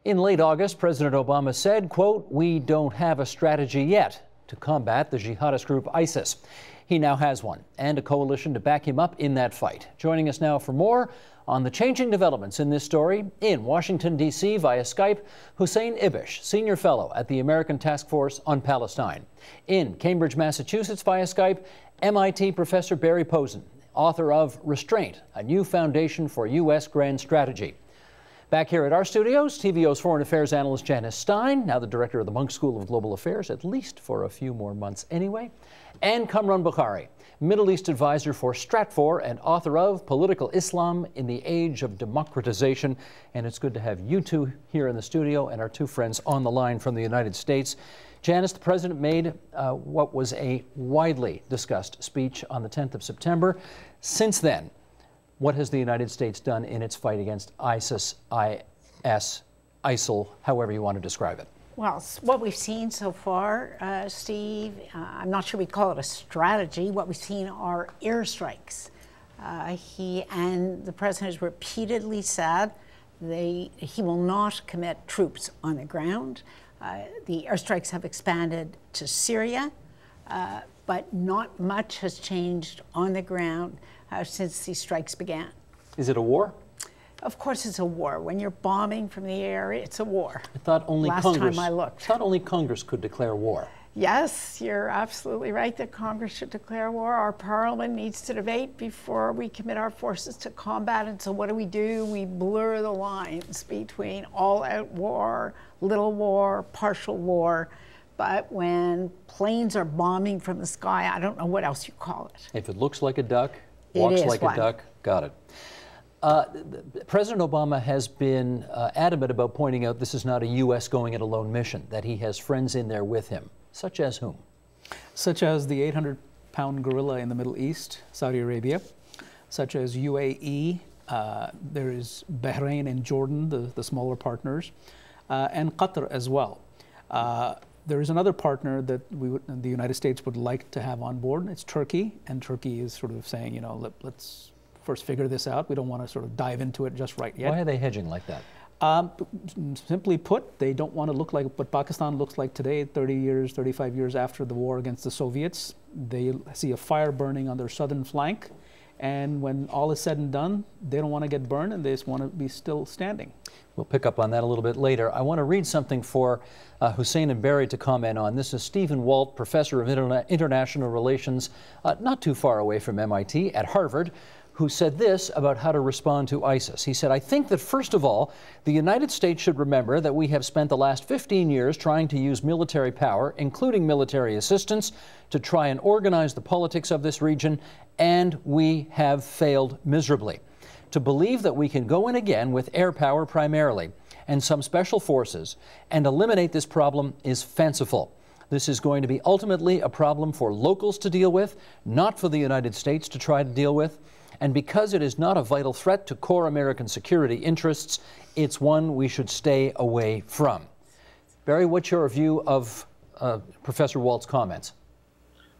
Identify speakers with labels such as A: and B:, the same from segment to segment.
A: In late August, President Obama said, quote, "We don't have a strategy yet to combat the jihadist group ISIS." He now has one, and a coalition to back him up in that fight. Joining us now for more on the changing developments in this story, in Washington, D.C. via Skype, Hussein Ibish, Senior Fellow at the American Task Force on Palestine. In Cambridge, Massachusetts via Skype, MIT Professor Barry Posen, author of Restraint, a New Foundation for U.S. Grand Strategy. Back here at our studios, TVO's Foreign Affairs analyst Janice Stein, now the director of the Munk School of Global Affairs, at least for a few more months anyway, and Kamran Bukhari, Middle East advisor for Stratfor and author of Political Islam in the Age of Democratization. And it's good to have you two here in the studio and our two friends on the line from the United States. Janice, the president made what was a widely discussed speech on the 10th of September. Since then, what has the United States done in its fight against ISIS, IS, ISIL, however you want to describe it?
B: Well, what we've seen so far, Steve, I'm not sure we'd call it a strategy. What we've seen are airstrikes. He and the president has repeatedly said he will not commit troops on the ground. The airstrikes have expanded to Syria, but not much has changed on the ground since these strikes began.
A: Is it a war?
B: Of course it's a war. When you're bombing from the air, it's a war.
A: I thought only Congress,
B: time I looked.
A: I thought only Congress could declare war.
B: Yes, you're absolutely right that Congress should declare war. Our parliament needs to debate before we commit our forces to combat. And so what do? We blur the lines between all-out war, little war, partial war. But when planes are bombing from the sky, I don't know what else you call it.
A: If it looks like a duck, walks like a duck, got it. President Obama has been adamant about pointing out this is not a U.S. going it alone mission, that he has friends in there with him. Such as whom?
C: Such as the 800-pound gorilla in the Middle East, Saudi Arabia, such as UAE, there is Bahrain and Jordan, the smaller partners, and Qatar as well. There is another partner that the United States would like to have on board. It's Turkey, and Turkey is sort of saying, you know, let's first figure this out. We don't want to sort of dive into it just right yet.
A: Why are they hedging like that?
C: Simply put, they don't want to look like what Pakistan looks like today, 30 years, 35 years after the war against the Soviets. They see a fire burning on their southern flank, and when all is said and done, they don't want to get burned, and they just want to be still standing.
A: We'll pick up on that a little bit later. I want to read something for Hussein and Barry to comment on. This is Stephen Walt, professor of international relations, not too far away from MIT at Harvard, who said this about how to respond to ISIS. He said, "I think that first of all, the United States should remember that we have spent the last 15 years trying to use military power, including military assistance, to try and organize the politics of this region, and we have failed miserably. To believe that we can go in again with air power primarily and some special forces and eliminate this problem is fanciful. This is going to be ultimately a problem for locals to deal with, not for the United States to try to deal with. And because it is not a vital threat to core American security interests, it's one we should stay away from." Barry, what's your view of Professor Walt's comments?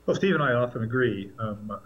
D: Well, Steve and I often agree.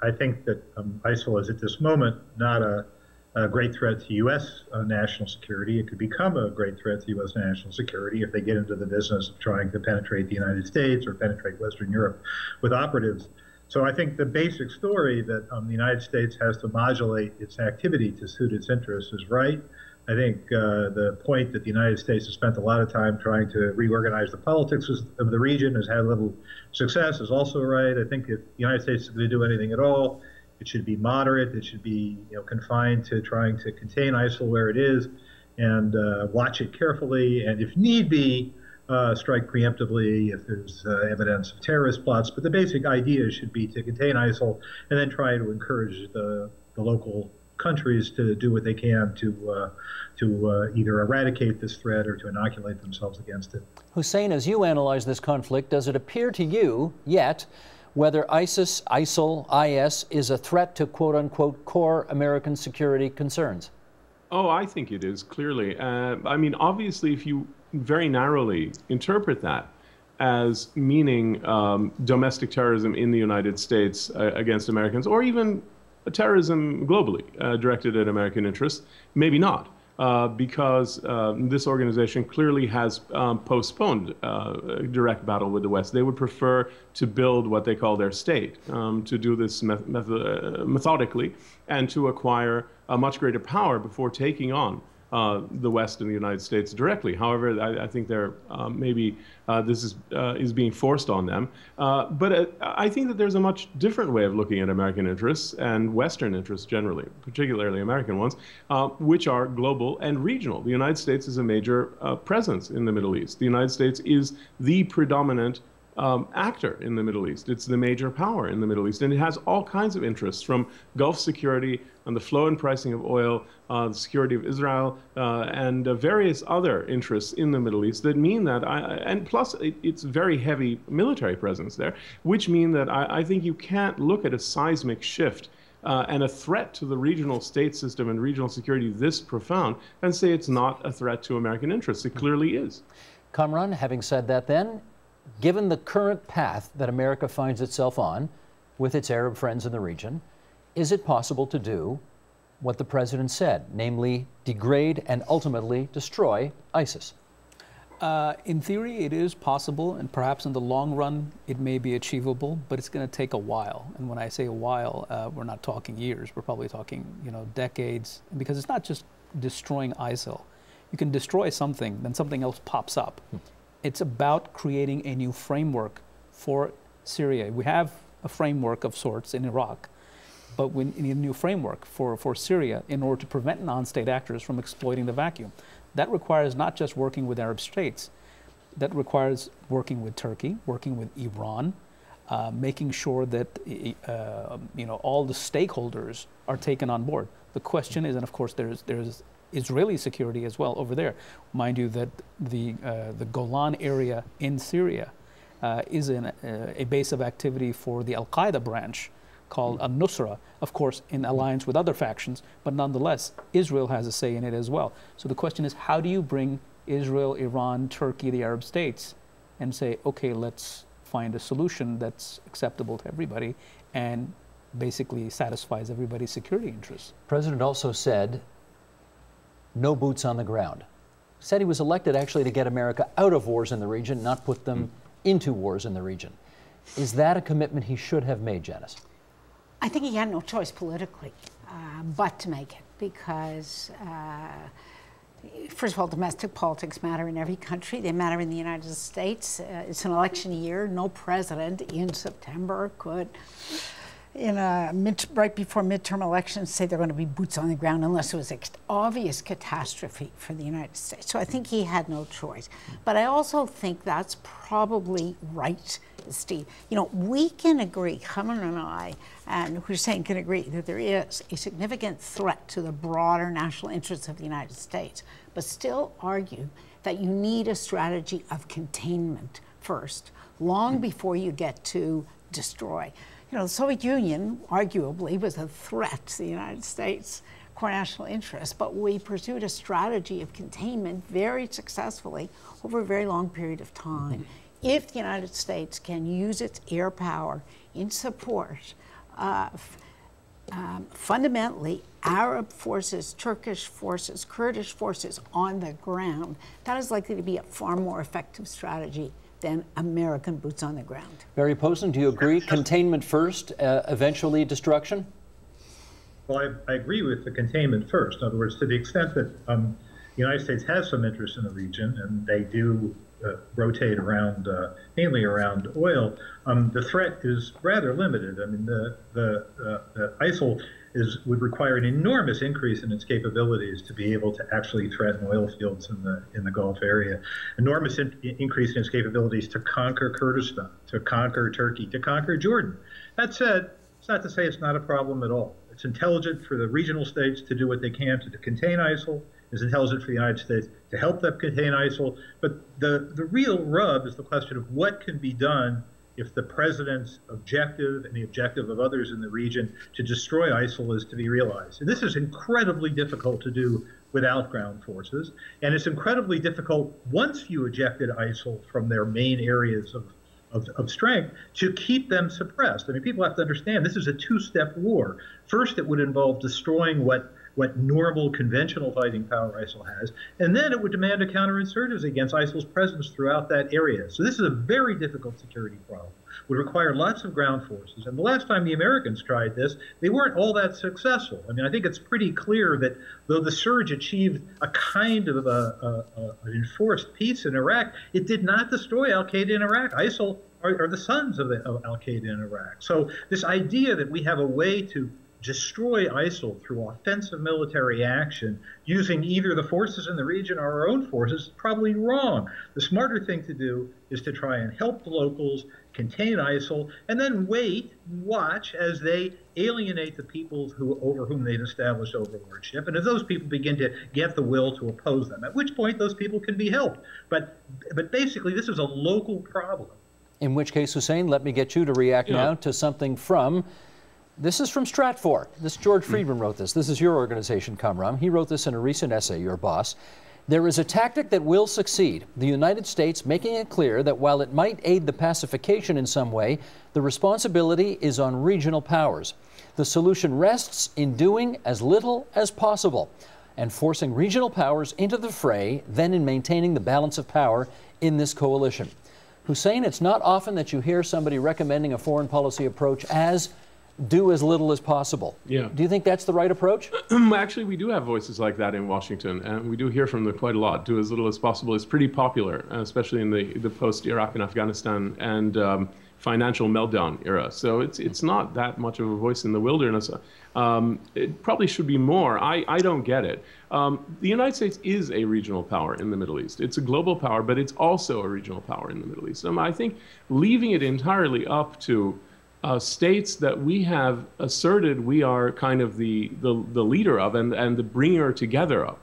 D: I think that ISIL is at this moment not a great threat to U.S. National security. It could become a great threat to U.S. national security if they get into the business of trying to penetrate the United States or penetrate Western Europe with operatives. So I think the basic story that the United States has to modulate its activity to suit its interests is right. I think the point that the United States has spent a lot of time trying to reorganize the politics of the region, has had little success, is also right. I think if the United States is going to do anything at all, it should be moderate. It should be confined to trying to contain ISIL where it is and watch it carefully, and if need be, strike preemptively if there's evidence of terrorist plots. But the basic idea should be to contain ISIL and then try to encourage the local countries to do what they can to either eradicate this threat or to inoculate themselves against it.
A: Hussein, as you analyze this conflict, does it appear to you yet whether ISIS, ISIL, IS is a threat to quote-unquote core American security concerns?
E: Oh, I think it is, clearly. I mean, obviously, if you very narrowly interpret that as meaning domestic terrorism in the United States against Americans, or even terrorism globally directed at American interests, maybe not. because this organization clearly has postponed a direct battle with the West. They would prefer to build what they call their state, to do this methodically, and to acquire a much greater power before taking on the West and the United States directly. However, I think they're maybe this is being forced on them. But I think that there's a much different way of looking at American interests and Western interests generally, particularly American ones, which are global and regional. The United States is a major presence in the Middle East. The United States is the predominant actor in the Middle East. It's the major power in the Middle East, and it has all kinds of interests, from Gulf security and the flow and pricing of oil, the security of Israel, and various other interests in the Middle East that mean that, and plus it's very heavy military presence there, which mean that I think you can't look at a seismic shift and a threat to the regional state system and regional security this profound and say it's not a threat to American interests. It clearly is.
A: Kamran, having said that then, given the current path that America finds itself on with its Arab friends in the region, is it possible to do what the president said, namely degrade and ultimately destroy ISIS?
C: In theory, it is possible, and perhaps in the long run, it may be achievable, but it's going to take a while. And when I say a while, we're not talking years. We're probably talking, decades, because it's not just destroying ISIL. You can destroy something, then something else pops up. It's about creating a new framework for Syria. We have a framework of sorts in Iraq, but we need a new framework for Syria in order to prevent non-state actors from exploiting the vacuum. That requires not just working with Arab states, that requires working with Turkey, working with Iran, making sure that all the stakeholders are taken on board. The question is, and of course there's Israeli security as well over there. Mind you that the Golan area in Syria is a base of activity for the Al-Qaeda branch called Al-Nusra, of course in alliance with other factions, but nonetheless Israel has a say in it as well. So the question is, how do you bring Israel, Iran, Turkey, the Arab states, and say, okay, let's find a solution that's acceptable to everybody and basically satisfies everybody's security interests?
A: The president also said no boots on the ground. Said he was elected actually to get America out of wars in the region, not put them into wars in the region. Is that a commitment he should have made, Janice?
B: I think he had no choice politically but to make it, because first of all, domestic politics matter in every country. They matter in the United States. It's an election year. No president in September could, right before midterm elections, say they're going to be boots on the ground unless it was an obvious catastrophe for the United States. So I think he had no choice. But I also think that's probably right, Steve. We can agree, Kamran and I, and Hussein can agree, that there is a significant threat to the broader national interests of the United States, but still argue that you need a strategy of containment first, long before you get to destroy. The Soviet Union, arguably, was a threat to the United States' core national interests, but we pursued a strategy of containment very successfully over a very long period of time. If the United States can use its air power in support of fundamentally Arab forces, Turkish forces, Kurdish forces on the ground, that is likely to be a far more effective strategy than American boots on the ground.
A: Barry Posen, do you agree? Containment first, eventually destruction?
D: Well, I agree with the containment first. In other words, to the extent that the United States has some interest in the region, and they do rotate around, mainly around oil, the threat is rather limited. I mean, the ISIL would require an enormous increase in its capabilities to be able to actually threaten oil fields in the Gulf area. Enormous increase in its capabilities to conquer Kurdistan, to conquer Turkey, to conquer Jordan. That said, it's not to say it's not a problem at all. It's intelligent for the regional states to do what they can to contain ISIL. It's intelligent for the United States to help them contain ISIL. But the real rub is the question of what can be done if the president's objective and the objective of others in the region to destroy ISIL is to be realized. And this is incredibly difficult to do without ground forces. And it's incredibly difficult once you ejected ISIL from their main areas of strength to keep them suppressed. I mean, people have to understand this is a two-step war. First, it would involve destroying what what normal conventional fighting power ISIL has, and then it would demand a counterinsurgency against ISIL's presence throughout that area. So this is a very difficult security problem. Would require lots of ground forces. And the last time the Americans tried this, they weren't all that successful. I mean, I think it's pretty clear that though the surge achieved a kind of an enforced peace in Iraq, it did not destroy al-Qaeda in Iraq. ISIL are the sons of al-Qaeda in Iraq. So this idea that we have a way to destroy ISIL through offensive military action using either the forces in the region or our own forces is probably wrong. The smarter thing to do is to try and help the locals contain ISIL, and then wait and watch as they alienate the people over whom they've established overlordship, and as those people begin to get the will to oppose them, at which point those people can be helped. But basically, this is a local problem.
A: In which case, Hussein, let me get you to react now to something from, this is from Stratfor. This George Friedman wrote this. This is your organization, Kamram. He wrote this in a recent essay, your boss. There is a tactic that will succeed, the United States making it clear that while it might aid the pacification in some way, the responsibility is on regional powers. The solution rests in doing as little as possible and forcing regional powers into the fray, then in maintaining the balance of power in this coalition. Hussein, it's not often that you hear somebody recommending a foreign policy approach as do as little as possible.
E: Yeah.
A: Do you think that's the right approach?
E: Actually, we do have voices like that in Washington, and we do hear from them quite a lot. Do as little as possible is pretty popular, especially in the post-Iraq and Afghanistan and financial meltdown era. So it's not that much of a voice in the wilderness. It probably should be more. I don't get it. The United States is a regional power in the Middle East. It's a global power, but it's also a regional power in the Middle East. I think leaving it entirely up to states that we have asserted we are kind of the leader of and the bringer together of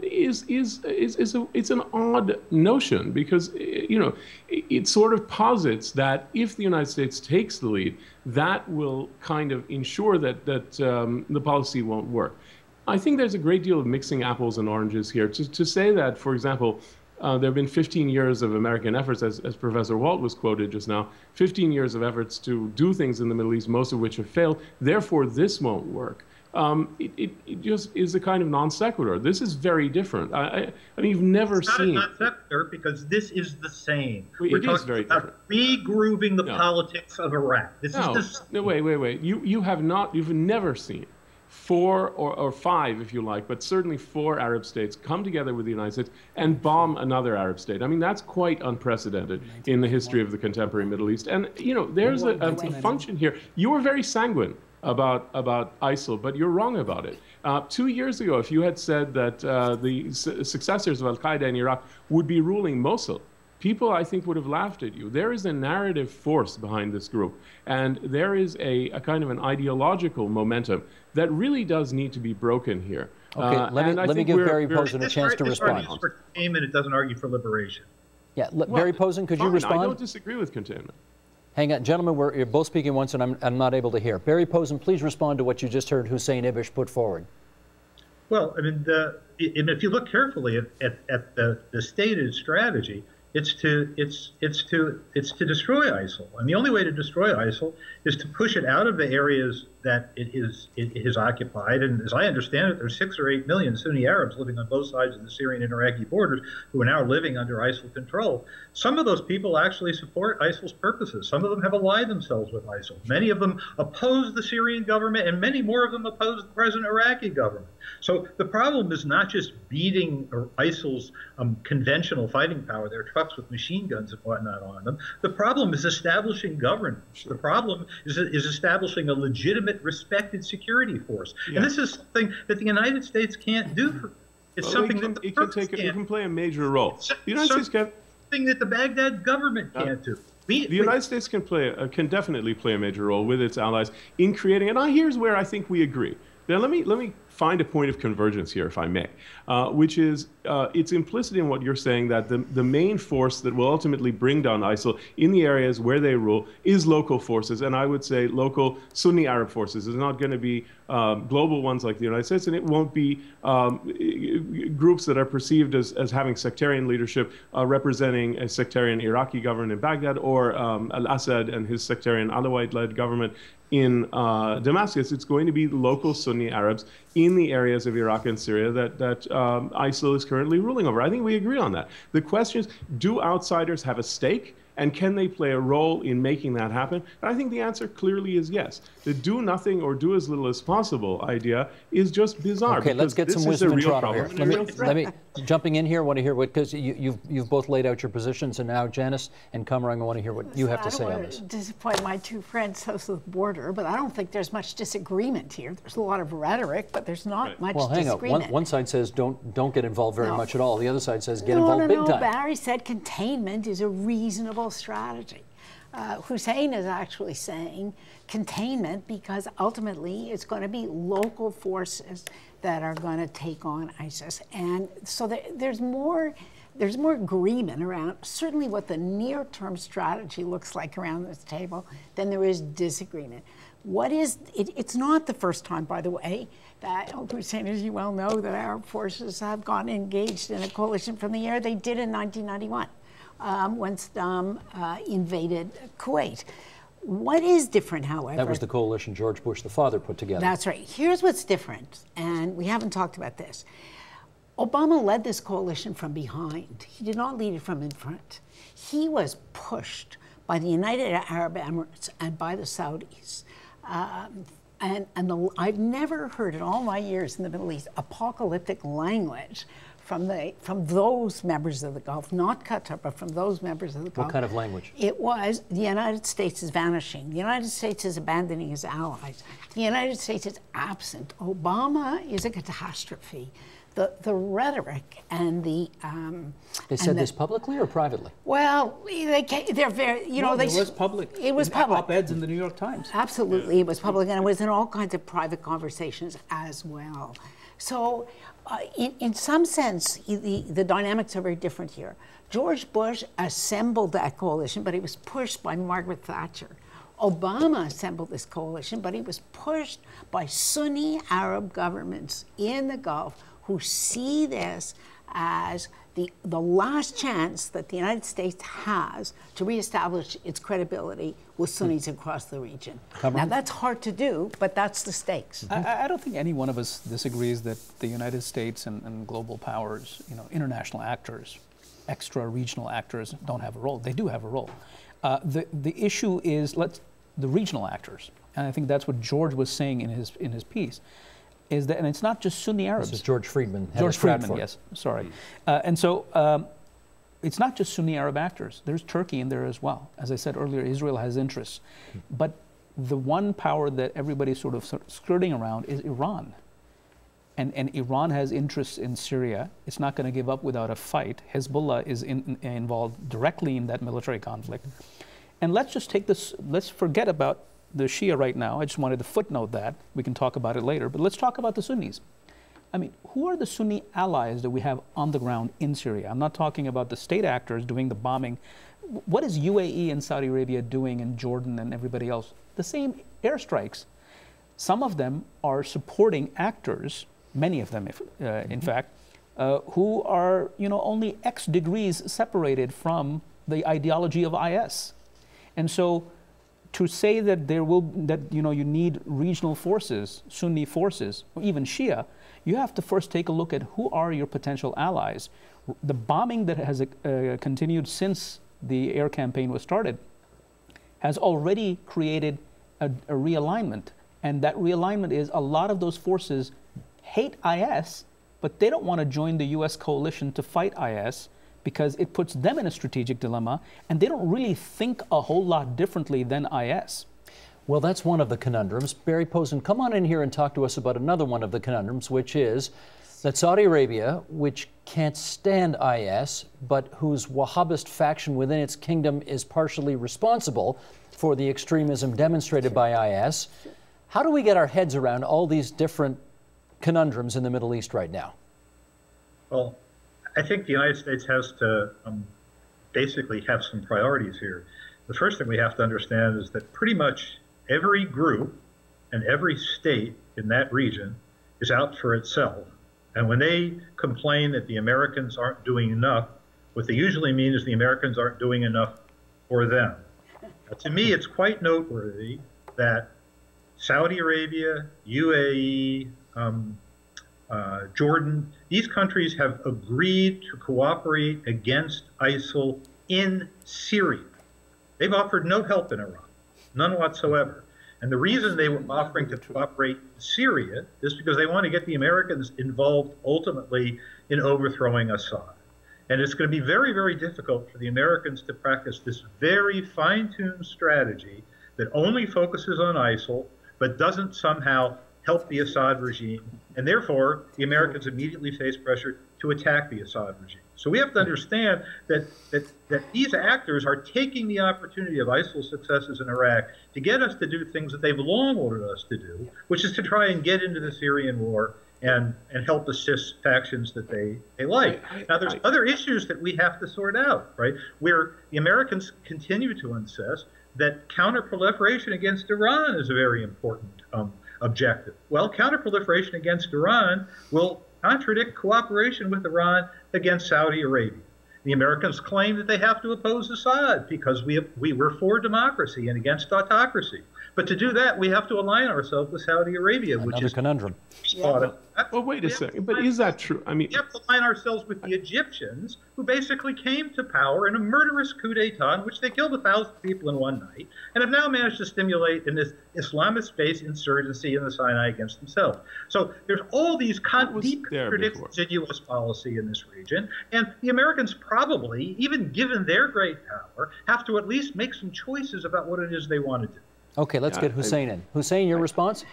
E: it's an odd notion, because it sort of posits that if the United States takes the lead, that will kind of ensure that the policy won't work. I think there's a great deal of mixing apples and oranges here. To say that, for example, there have been 15 years of American efforts, as Professor Walt was quoted just now, 15 years of efforts to do things in the Middle East, most of which have failed. Therefore, this won't work. It just is a kind of non sequitur. This is very different. I mean, you've never seen.
D: It's not a non sequitur because this is the same.
E: We're talking very
D: about regrouping the politics of Iraq. This is the.
E: No, wait. You've never seen 4 or 5, if you like, but certainly 4 Arab states come together with the United States and bomb another Arab state. I mean, that's quite unprecedented in the history of the contemporary Middle East. And, there's a function here. You were very sanguine about ISIL, but you're wrong about it. 2 years ago, if you had said that the successors of al-Qaeda in Iraq would be ruling Mosul, people, I think, would have laughed at you. There is a narrative force behind this group, and there is a kind of an ideological momentum that really does need to be broken here.
A: Okay, let me give Barry Posen a chance to respond.
D: This argues for containment, it doesn't argue for liberation.
A: Yeah, Barry Posen, could you respond?
E: I don't disagree with containment.
A: Hang on, gentlemen, you're both speaking once, and I'm not able to hear. Barry Posen, please respond to what you just heard Hussein Ibish put forward.
D: Well, I mean, if you look carefully at the stated strategy, it's to destroy ISIL, and the only way to destroy ISIL is to push it out of the areas that it has occupied. And as I understand it, there's 6 or 8 million Sunni Arabs living on both sides of the Syrian and Iraqi borders who are now living under ISIL control. Some of those people actually support ISIL's purposes. Some of them have allied themselves with ISIL. Many of them oppose the Syrian government, and many more of them oppose the present Iraqi government. So the problem is not just beating ISIL's conventional fighting power, their trucks with machine guns and whatnot on them. The problem is establishing governance. The problem is establishing a legitimate, respected security force. Yeah. And this is something that the United States can't do. It's something that the
E: it can play a major role. The United States can.
D: Something that the Baghdad government can't do.
E: The United States can definitely play a major role with its allies in creating. And here's where I think we agree. Now, let me find a point of convergence here, if I may, which is it's implicit in what you're saying that the main force that will ultimately bring down ISIL in the areas where they rule is local forces, and I would say local Sunni Arab forces. It's not going to be global ones like the United States, and it won't be groups that are perceived as having sectarian leadership representing a sectarian Iraqi government in Baghdad, or al-Assad and his sectarian Alawite-led government in Damascus. It's going to be local Sunni Arabs in the areas of Iraq and Syria that ISIL is currently ruling over. I think we agree on that. The question is, do outsiders have a stake? And can they play a role in making that happen? And I think the answer clearly is yes. The do nothing or do as little as possible idea is just bizarre.
A: Okay, let's get some wisdom in Toronto here. Let me jumping in here, I want to hear what, because you've both laid out your positions, and now Janice and Kamarang, I want to hear what you have to say on this.
B: I don't want to disappoint my two friends south of the border, but I don't think there's much disagreement here. There's a lot of rhetoric, but there's not much disagreement.
A: Hang on. One side says don't get involved very much at all. The other side says get involved big time.
B: Barry said containment is a reasonable strategy. Hussein is actually saying containment because ultimately it's going to be local forces that are going to take on ISIS. And so there's more agreement around certainly what the near-term strategy looks like around this table than there is disagreement. It's not the first time, by the way, that Hussein, as you well know, that Arab forces have gone engaged in a coalition from the air. They did in 1991. When Saddam invaded Kuwait. What is different, however?
A: That was the coalition George Bush, the father, put together.
B: That's right. Here's what's different, and we haven't talked about this. Obama led this coalition from behind. He did not lead it from in front. He was pushed by the United Arab Emirates and by the Saudis. I've never heard in all my years in the Middle East apocalyptic language from those members of the Gulf, not Qatar, but from those members of the Gulf.
A: What kind of language?
B: It was, the United States is vanishing. The United States is abandoning its allies. The United States is absent. Obama is a catastrophe. The rhetoric and the...
A: They said this publicly or privately?
B: Well, they're very,
C: it was public.
B: It was public.
C: Op-eds in the New York Times.
B: Absolutely, it was public, and it was in all kinds of private conversations as well. So, in some sense, the dynamics are very different here. George Bush assembled that coalition, but he was pushed by Margaret Thatcher. Obama assembled this coalition, but he was pushed by Sunni Arab governments in the Gulf who see this as the last chance that the United States has to reestablish its credibility with Sunnis across the region. Now, that's hard to do, but that's the stakes.
C: I don't think any one of us disagrees that the United States and global powers, international actors, extra-regional actors don't have a role. They do have a role. The issue is the regional actors, and I think that's what George was saying in his piece. Is that, and it's not just Sunni Arabs.
A: This is George Friedman.
C: George Friedman, yes, sorry. And so it's not just Sunni Arab actors. There's Turkey in there as well. As I said earlier, Israel has interests. But the one power that everybody's sort of skirting around is Iran. And Iran has interests in Syria. It's not going to give up without a fight. Hezbollah is involved directly in that military conflict. And let's just take this, let's forget about the Shia right now. I just wanted to footnote that. We can talk about it later. But let's talk about the Sunnis. I mean, who are the Sunni allies that we have on the ground in Syria? I'm not talking about the state actors doing the bombing. What is UAE and Saudi Arabia doing in Jordan and everybody else? The same airstrikes. Some of them are supporting actors, many of them, in fact, who are, only X degrees separated from the ideology of IS. And so to say that you need regional forces, Sunni forces, or even Shia, you have to first take a look at who are your potential allies. The bombing that has continued since the air campaign was started has already created a realignment. And that realignment is a lot of those forces hate IS, but they don't want to join the US coalition to fight IS, because it puts them in a strategic dilemma, and they don't really think a whole lot differently than IS.
A: Well, that's one of the conundrums. Barry Posen, come on in here and talk to us about another one of the conundrums, which is that Saudi Arabia, which can't stand IS, but whose Wahhabist faction within its kingdom is partially responsible for the extremism demonstrated by IS. How do we get our heads around all these different conundrums in the Middle East right now?
D: Well, I think the United States has to basically have some priorities here. The first thing we have to understand is that pretty much every group and every state in that region is out for itself. And when they complain that the Americans aren't doing enough, what they usually mean is the Americans aren't doing enough for them. Now, to me, it's quite noteworthy that Saudi Arabia, UAE, Jordan, these countries have agreed to cooperate against ISIL in Syria. They've offered no help in Iraq, none whatsoever. And the reason they were offering to cooperate in Syria is because they want to get the Americans involved ultimately in overthrowing Assad. And it's going to be very, very difficult for the Americans to practice this very fine-tuned strategy that only focuses on ISIL, but doesn't somehow help the Assad regime. And therefore, the Americans immediately face pressure to attack the Assad regime. So we have to understand that these actors are taking the opportunity of ISIL's successes in Iraq to get us to do things that they've long ordered us to do, which is to try and get into the Syrian war and help assist factions that they like. Now, there's other issues that we have to sort out, right? Where the Americans continue to insist that counterproliferation against Iran is a very important objective. Well, counterproliferation against Iran will contradict cooperation with Iran against Saudi Arabia. The Americans claim that they have to oppose Assad because we were for democracy and against autocracy. But to do that, we have to align ourselves with Saudi Arabia, which is
A: a conundrum.
E: Well, wait a second. But is that true? I mean,
D: we have to align ourselves with the Egyptians, who basically came to power in a murderous coup d'etat in which they killed 1,000 people in one night, and have now managed to stimulate in this Islamist-based insurgency in the Sinai against themselves. So there's all these deep contradictions in U.S. policy in this region, and the Americans probably, even given their great power, have to at least make some choices about what it is they want to do.
A: Okay, let's get Hussein in. Hussein, your response?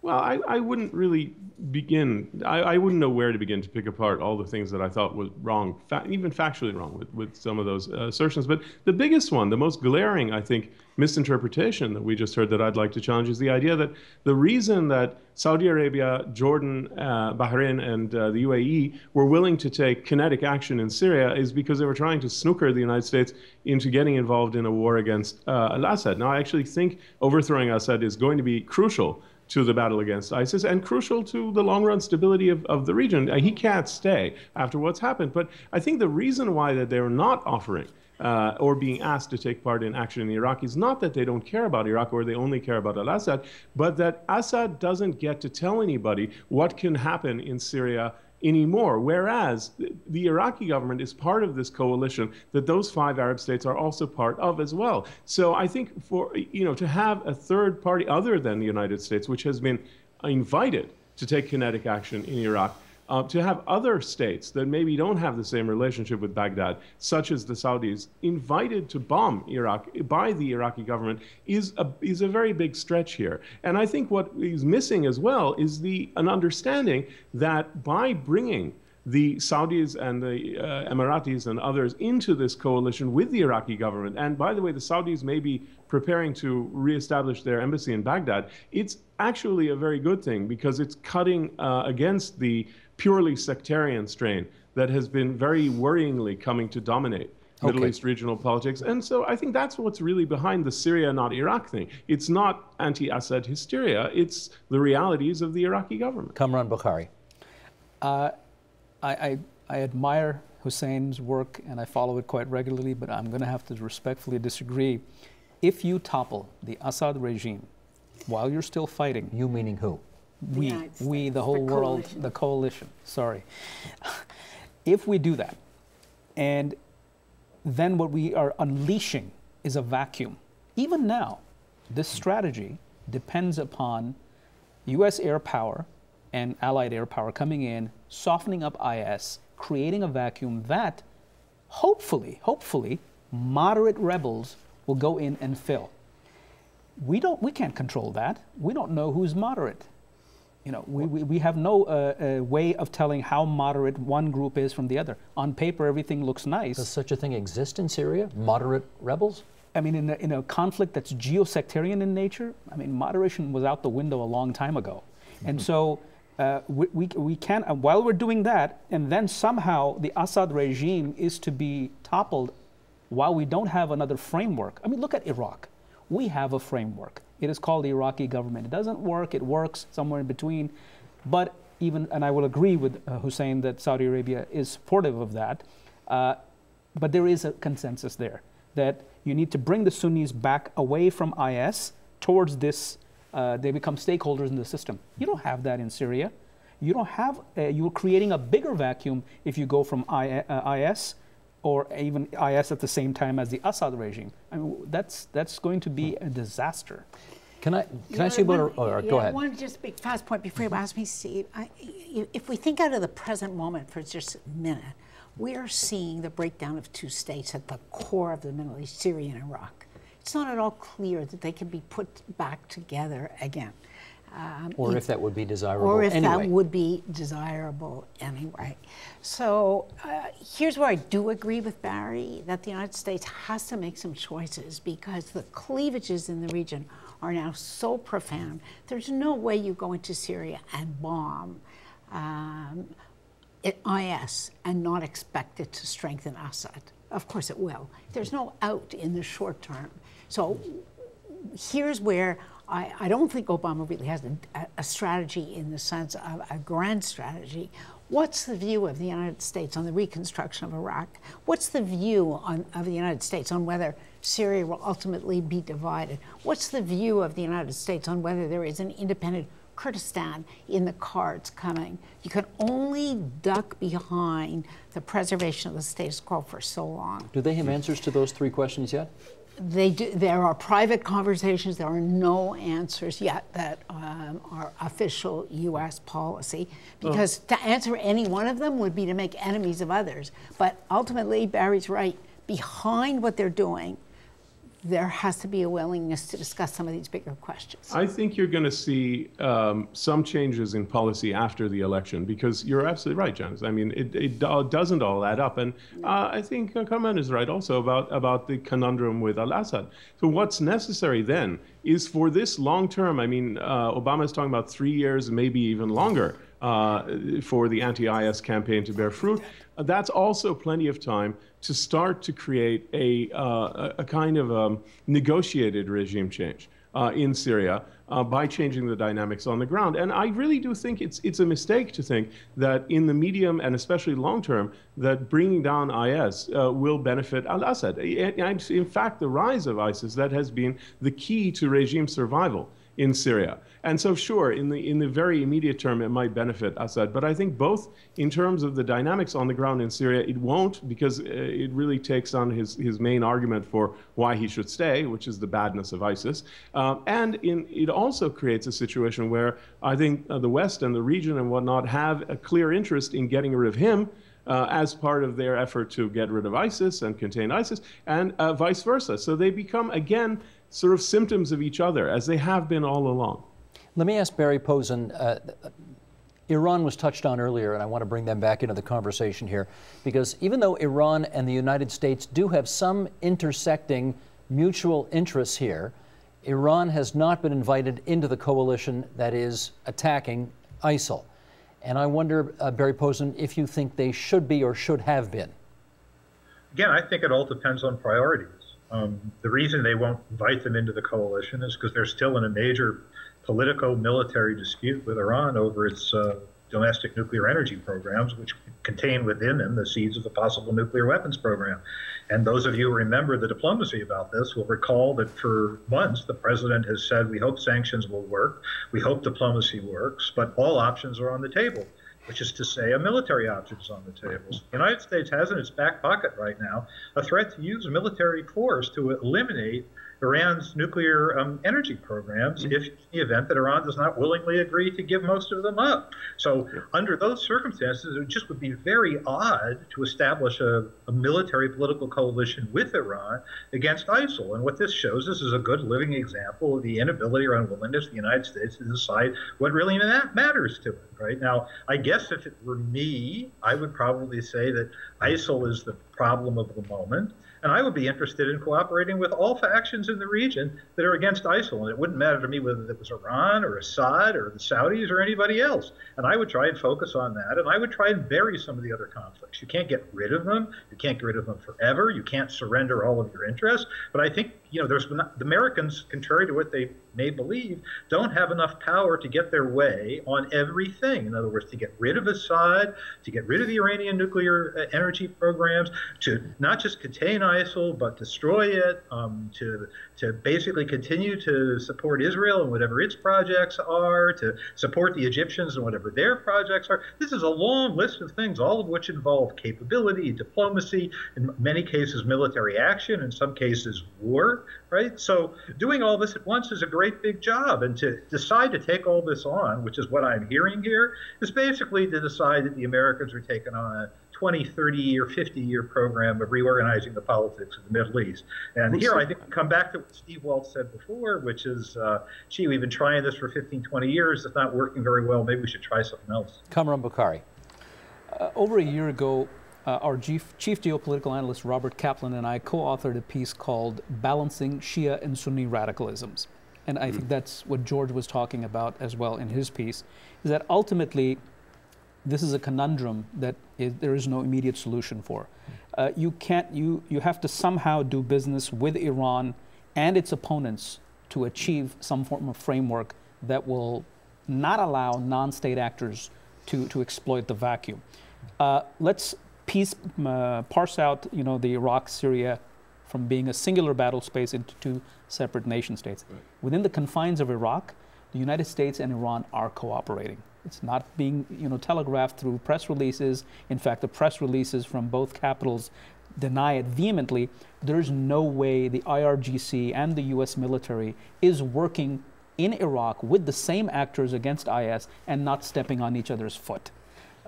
E: Well, I wouldn't really begin, I wouldn't know where to begin to pick apart all the things that I thought was wrong, even factually wrong with some of those assertions. But the biggest one, the most glaring, I think, misinterpretation that we just heard that I'd like to challenge is the idea that the reason that Saudi Arabia, Jordan, Bahrain, and the UAE were willing to take kinetic action in Syria is because they were trying to snooker the United States into getting involved in a war against al-Assad. Now, I actually think overthrowing Assad is going to be crucial to the battle against ISIS and crucial to the long-run stability of the region. He can't stay after what's happened. But I think the reason why that they're not offering or being asked to take part in action in Iraq is not that they don't care about Iraq or they only care about al-Assad, but that Assad doesn't get to tell anybody what can happen in Syria anymore, whereas the Iraqi government is part of this coalition that those 5 Arab states are also part of as well. So I think for, to have a third party other than the United States, which has been invited to take kinetic action in Iraq, to have other states that maybe don't have the same relationship with Baghdad, such as the Saudis, invited to bomb Iraq by the Iraqi government is a very big stretch here. And I think what is missing as well is an understanding that by bringing the Saudis and the Emiratis and others into this coalition with the Iraqi government, and by the way, the Saudis may be preparing to reestablish their embassy in Baghdad, it's actually a very good thing because it's cutting against the purely sectarian strain that has been very worryingly coming to dominate Middle East regional politics. And so I think that's what's really behind the Syria, not Iraq thing. It's not anti-Assad hysteria. It's the realities of the Iraqi government.
A: Kamran Bukhari.
C: I admire Hussein's work and I follow it quite regularly, but I'm going to have to respectfully disagree. If you topple the Assad regime while you're still fighting...
A: You meaning who?
C: We, the whole world, the coalition, sorry. If we do that, and then what we are unleashing is a vacuum. Even now, this strategy depends upon U.S. air power and allied air power coming in, softening up IS, creating a vacuum that hopefully, moderate rebels will go in and fill. We can't control that. We don't know who's moderate. We have no way of telling how moderate one group is from the other. On paper, everything looks nice.
A: Does such a thing exist in Syria? Moderate rebels?
C: I mean, in a conflict that's geosectarian in nature, I mean, moderation was out the window a long time ago. And so we can't, while we're doing that, and then somehow the Assad regime is to be toppled while we don't have another framework. I mean, look at Iraq. We have a framework. It is called the Iraqi government. It doesn't work. It works somewhere in between. But even, and I will agree with Hussein that Saudi Arabia is supportive of that. But there is a consensus there that you need to bring the Sunnis back away from IS towards this. They become stakeholders in the system. You don't have that in Syria. You don't have, you're creating a bigger vacuum if you go from IS or even IS at the same time as the Assad regime. I mean, that's going to be a disaster.
A: Can I say about, go ahead.
B: One just big fast point before you ask me, Steve. If we think out of the present moment for just a minute, we are seeing the breakdown of two states at the core of the Middle East, Syria and Iraq. It's not at all clear that they can be put back together again.
A: Or if that would be desirable
B: or if
A: anyway.
B: that would be desirable anyway. So here's where I do agree with Barry, that the United States has to make some choices because the cleavages in the region are now so profound. There's no way you go into Syria and bomb IS and not expect it to strengthen Assad. Of course it will. There's no out in the short term. So here's where I don't think Obama really has a strategy in the sense of a grand strategy. What's the view of the United States on the reconstruction of Iraq? What's the view of the United States on whether Syria will ultimately be divided? What's the view of the United States on whether there is an independent Kurdistan in the cards coming? You can only duck behind the preservation of the status quo for so long.
A: Do they have answers to those three questions yet?
B: They do. There are private conversations. There are no answers yet that are official U.S. policy, because to answer any one of them would be to make enemies of others. But ultimately, Barry's right. Behind what they're doing, there has to be a willingness to discuss some of these bigger questions.
E: I think you're going to see some changes in policy after the election, because you're absolutely right, Janice. I mean, it doesn't all add up. And I think Carmen is right also about the conundrum with al-Assad. So what's necessary then is for this long term, I mean, Obama is talking about 3 years, maybe even longer, for the anti-IS campaign to bear fruit. That's also plenty of time to start to create a kind of negotiated regime change in Syria by changing the dynamics on the ground. And I really do think it's a mistake to think that in the medium and especially long term that bringing down IS will benefit al-Assad. In fact, the rise of ISIS, that has been the key to regime survival in Syria. And so sure, in the very immediate term, it might benefit Assad, but I think both in terms of the dynamics on the ground in Syria, it won't, because it really takes on his main argument for why he should stay, which is the badness of ISIS. And it also creates a situation where I think the West and the region and whatnot have a clear interest in getting rid of him as part of their effort to get rid of ISIS and contain ISIS, and vice versa. So they become, again, sort of symptoms of each other, as they have been all along.
A: Let me ask Barry Posen. Iran was touched on earlier, and I want to bring them back into the conversation here, because even though Iran and the United States do have some intersecting mutual interests here, Iran has not been invited into the coalition that is attacking ISIL. And I wonder, Barry Posen, if you think they should be or should have been.
D: Again, I think it all depends on priorities. The reason they won't invite them into the coalition is because they're still in a major politico-military dispute with Iran over its domestic nuclear energy programs, which contain within them the seeds of the possible nuclear weapons program. And those of you who remember the diplomacy about this will recall that for months the president has said, we hope sanctions will work, we hope diplomacy works, but all options are on the table, which is to say a military option is on the table. The United States has in its back pocket right now a threat to use military force to eliminate Iran's nuclear energy programs if in the event that Iran does not willingly agree to give most of them up. So under those circumstances, it just would be very odd to establish a military political coalition with Iran against ISIL. And what this shows us is a good living example of the inability or unwillingness of the United States to decide what really matters to it. Right now, I guess if it were me, I would probably say that ISIL is the problem of the moment. And I would be interested in cooperating with all factions in the region that are against ISIL. And it wouldn't matter to me whether it was Iran or Assad or the Saudis or anybody else. And I would try and focus on that. And I would try and bury some of the other conflicts. You can't get rid of them. You can't get rid of them forever. You can't surrender all of your interests. But I think, the Americans, contrary to what they may believe, don't have enough power to get their way on everything. In other words, to get rid of Assad, to get rid of the Iranian nuclear energy programs, to not just contain ISIL, but destroy it, to basically continue to support Israel and whatever its projects are, to support the Egyptians and whatever their projects are. This is a long list of things, all of which involve capability, diplomacy, in many cases military action, in some cases war, right? So doing all this at once is a great big job. And to decide to take all this on, which is what I'm hearing here, is basically to decide that the Americans are taking on a 20, 30-year, 50-year program of reorganizing the politics of the Middle East. And here I think we come back to what Steve Waltz said before, which is, gee, we've been trying this for 15, 20 years. It's not working very well. Maybe we should try something else.
A: Kamran Bukhari.
C: Over a year ago, our chief geopolitical analyst Robert Kaplan and I co-authored a piece called Balancing Shia and Sunni Radicalisms. And I think that's what George was talking about as well in his piece, is that ultimately this is a conundrum that there is no immediate solution for. You have to somehow do business with Iran and its opponents to achieve some form of framework that will not allow non-state actors to exploit the vacuum. Let's parse out, the Iraq-Syria from being a singular battle space into two separate nation states. Right. Within the confines of Iraq, the United States and Iran are cooperating. It's not being, telegraphed through press releases. In fact, the press releases from both capitals deny it vehemently. There's no way the IRGC and the U.S. military is working in Iraq with the same actors against IS and not stepping on each other's foot.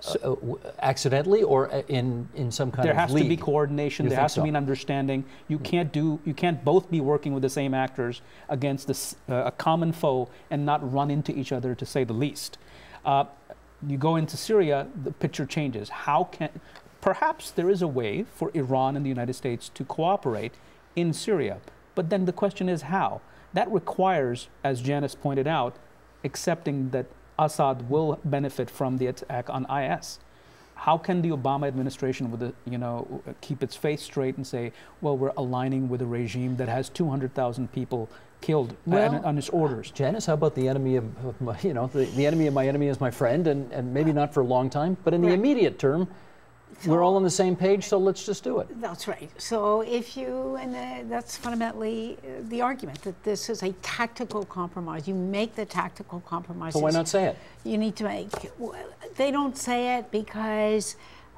A: So, accidentally or in some kind of
C: There has
A: league?
C: to be coordination. There has to be an understanding. You can't both be working with the same actors against a common foe and not run into each other, to say the least. You go into Syria, the picture changes. Perhaps there is a way for Iran and the United States to cooperate in Syria, but then the question is how? That requires, as Janice pointed out, accepting that Assad will benefit from the attack on IS. How can the Obama administration, keep its face straight and say, well, we're aligning with a regime that has 200,000 people killed on its orders?
A: Janice, how about the enemy of my, the enemy of my enemy is my friend, and maybe not for a long time, but in the immediate term, we're all on the same page, so let's just do it.
B: That's right. So that's fundamentally the argument, that this is a tactical compromise. You make the tactical compromises.
A: So why not say it?
B: You need to make. They don't say it because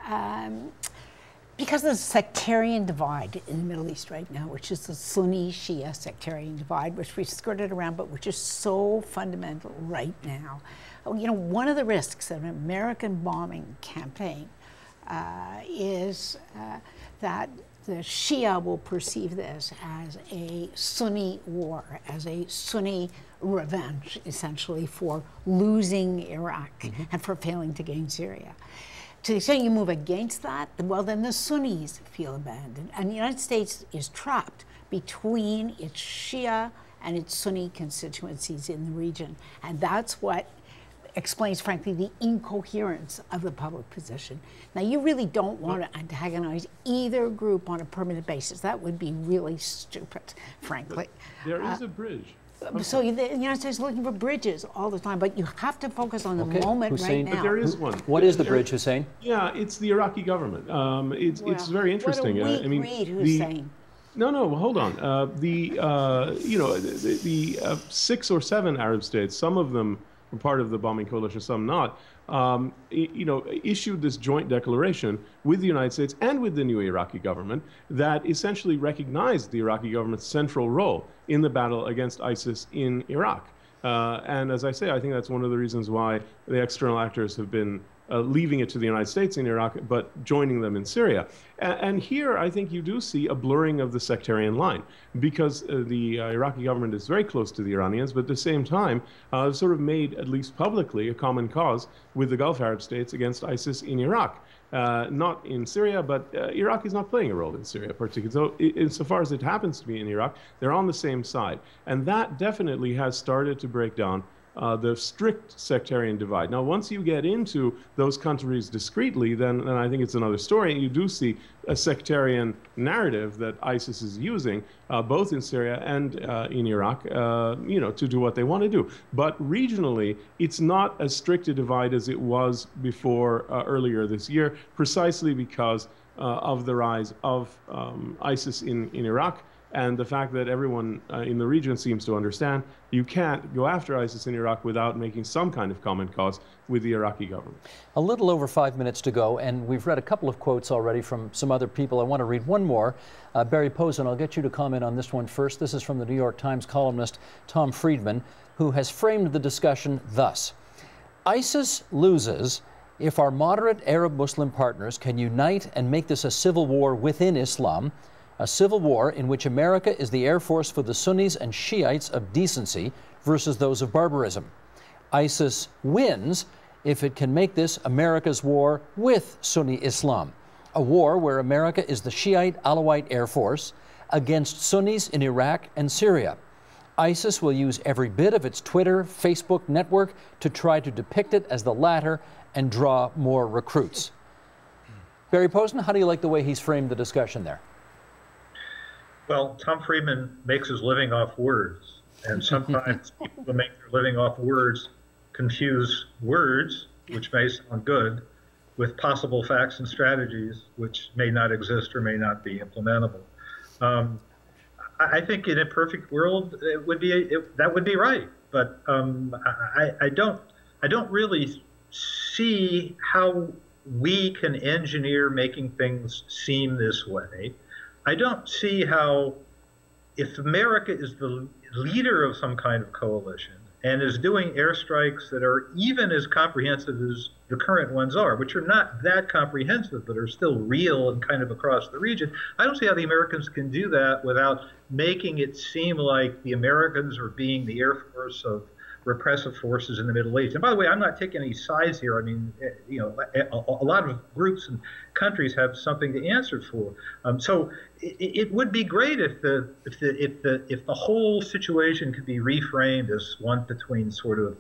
B: of the sectarian divide in the Middle East right now, which is the Sunni-Shia sectarian divide, which we've skirted around, but which is so fundamental right now. One of the risks of an American bombing campaign is that the Shia will perceive this as a Sunni war, as a Sunni revenge, essentially, for losing Iraq and for failing to gain Syria. To the extent you move against that, well, then the Sunnis feel abandoned. And the United States is trapped between its Shia and its Sunni constituencies in the region. And that's what explains, frankly, the incoherence of the public position. Now, you really don't want to antagonize either group on a permanent basis. That would be really stupid, frankly.
E: There is a bridge.
B: So the United States is looking for bridges all the time, but you have to focus on the moment
A: Hussein,
B: right now.
E: But there is one.
A: What is the bridge, Hussein?
E: Yeah, it's the Iraqi government. It's very interesting.
B: What a weak read, Hussein.
E: No, hold on. The 6 or 7 Arab states, some of them were part of the bombing coalition, some not, issued this joint declaration with the United States and with the new Iraqi government that essentially recognized the Iraqi government's central role in the battle against ISIS in Iraq. And as I say, I think that's one of the reasons why the external actors have been leaving it to the United States in Iraq, but joining them in Syria. And here, I think you do see a blurring of the sectarian line, because the Iraqi government is very close to the Iranians, but at the same time, sort of made, at least publicly, a common cause with the Gulf Arab states against ISIS in Iraq. not in Syria, but Iraq is not playing a role in Syria particularly. So insofar as it happens to be in Iraq, they're on the same side. And that definitely has started to break down the strict sectarian divide. Now, once you get into those countries discreetly, then I think it's another story. And you do see a sectarian narrative that ISIS is using, both in Syria and in Iraq, to do what they want to do. But regionally, it's not as strict a divide as it was before earlier this year, precisely because of the rise of ISIS in Iraq. And the fact that everyone in the region seems to understand you can't go after ISIS in Iraq without making some kind of common cause with the Iraqi government.
A: A little over 5 minutes to go, and we've read a couple of quotes already from some other people. I want to read one more. Barry Posen, I'll get you to comment on this one first. This is from the New York Times columnist Tom Friedman, who has framed the discussion thus. ISIS loses if our moderate Arab Muslim partners can unite and make this a civil war within Islam, a civil war in which America is the air force for the Sunnis and Shiites of decency versus those of barbarism. ISIS wins if it can make this America's war with Sunni Islam, a war where America is the Shiite Alawite air force against Sunnis in Iraq and Syria. ISIS will use every bit of its Twitter, Facebook network to try to depict it as the latter and draw more recruits. Barry Posen, how do you like the way he's framed the discussion there?
D: Well, Tom Friedman makes his living off words, and sometimes people who make their living off words confuse words, which may sound good, with possible facts and strategies, which may not exist or may not be implementable. I think in a perfect world, that would be right, but I don't really see how we can engineer making things seem this way. I don't see how, if America is the leader of some kind of coalition and is doing airstrikes that are even as comprehensive as the current ones are, which are not that comprehensive, but are still real and kind of across the region, I don't see how the Americans can do that without making it seem like the Americans are being the air force of repressive forces in the Middle East. And by the way, I'm not taking any sides here. I mean, a lot of groups and countries have something to answer for. So it would be great if the whole situation could be reframed as one between sort of,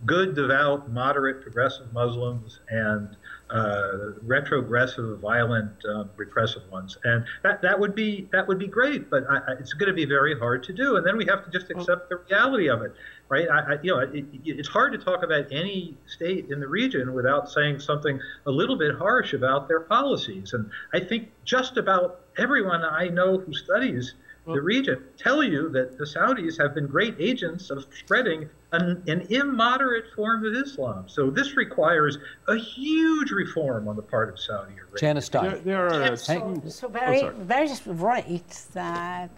D: good, devout, moderate, progressive Muslims and retrogressive, violent, repressive ones, and that would be great. But it's going to be very hard to do, and then we have to just accept the reality of it, right? It's hard to talk about any state in the region without saying something a little bit harsh about their policies, and I think just about everyone I know who studies the region tell you that the Saudis have been great agents of spreading an immoderate form of Islam. So this requires a huge reform on the part of Saudi Arabia.
A: Janice Stein.
B: So Barry's right that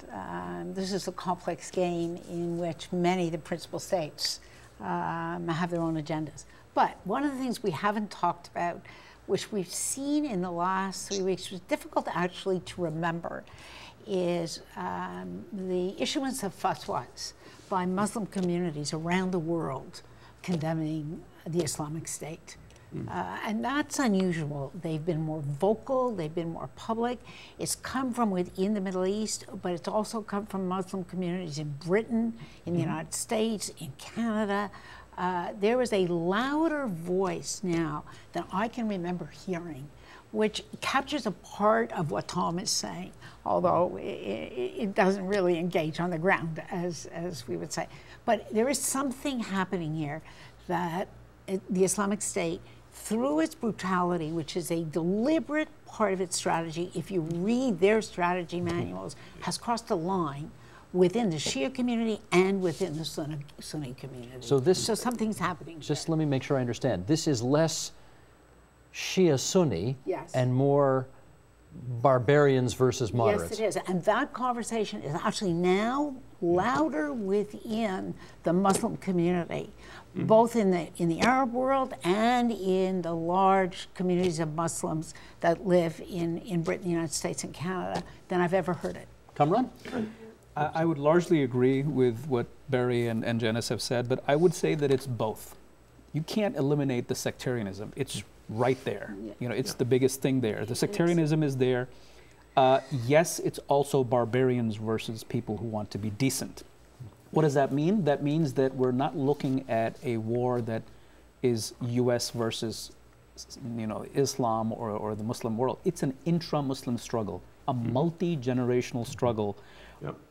B: this is a complex game in which many of the principal states have their own agendas. But one of the things we haven't talked about, which we've seen in the last 3 weeks, was difficult actually to remember, is the issuance of fatwas by Muslim communities around the world condemning the Islamic State. And that's unusual. They've been more vocal, they've been more public. It's come from within the Middle East, but it's also come from Muslim communities in Britain, in the United States, in Canada. There is a louder voice now than I can remember hearing, which captures a part of what Tom is saying, although it doesn't really engage on the ground, as we would say. But there is something happening here that the Islamic State, through its brutality, which is a deliberate part of its strategy, if you read their strategy manuals, has crossed a line within the Shia community and within the Sunni community. So something's happening.
A: Just let me make sure I understand. This is less Shia Sunni and more barbarians versus moderates.
B: Yes, it is. And that conversation is actually now louder within the Muslim community, both in the Arab world and in the large communities of Muslims that live in Britain, the United States, and Canada, than I've ever heard it.
A: Kamran?
C: I would largely agree with what Barry and Janice have said, but I would say that it's both. You can't eliminate the sectarianism. It's right there. You know, it's the biggest thing there. The sectarianism is there. Yes, it's also barbarians versus people who want to be decent. What does that mean? That means that we're not looking at a war that is U.S. versus, you know, Islam or the Muslim world. It's an intra-Muslim struggle, a multi-generational struggle.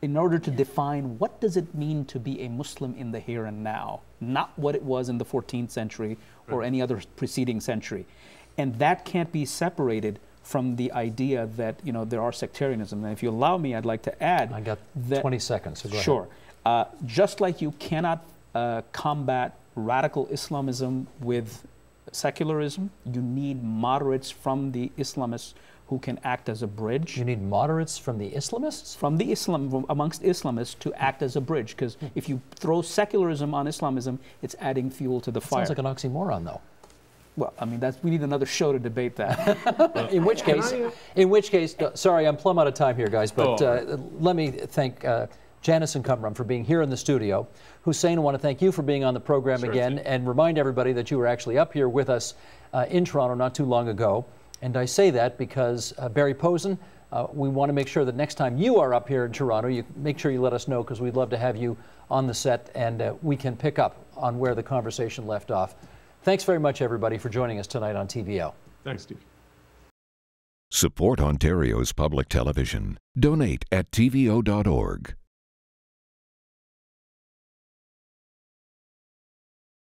C: In order to define what does it mean to be a Muslim in the here and now, not what it was in the 14th century or any other preceding century. And that can't be separated from the idea that, you know, there are sectarianism. And if you allow me, I'd like to add.
A: I got 20 seconds, so go ahead.
C: Sure. Just like you cannot combat radical Islamism with secularism, you need moderates from the Islamists who can act as a bridge.
A: You need moderates from the Islamists?
C: From amongst Islamists to act as a bridge, because if you throw secularism on Islamism, it's adding fuel to the fire.
A: Sounds like an oxymoron, though.
C: Well, I mean, we need another show to debate that.
A: in which case, sorry, I'm plumb out of time here, guys, but let me thank Janice and Kamram for being here in the studio. Hussein, I want to thank you for being on the program again, and remind everybody that you were actually up here with us in Toronto not too long ago. And I say that because Barry Posen, we want to make sure that next time you are up here in Toronto, you make sure you let us know, because we'd love to have you on the set and we can pick up on where the conversation left off. Thanks very much, everybody, for joining us tonight on TVO.
E: Thanks, Steve.
F: Support Ontario's public television. Donate at tvo.org.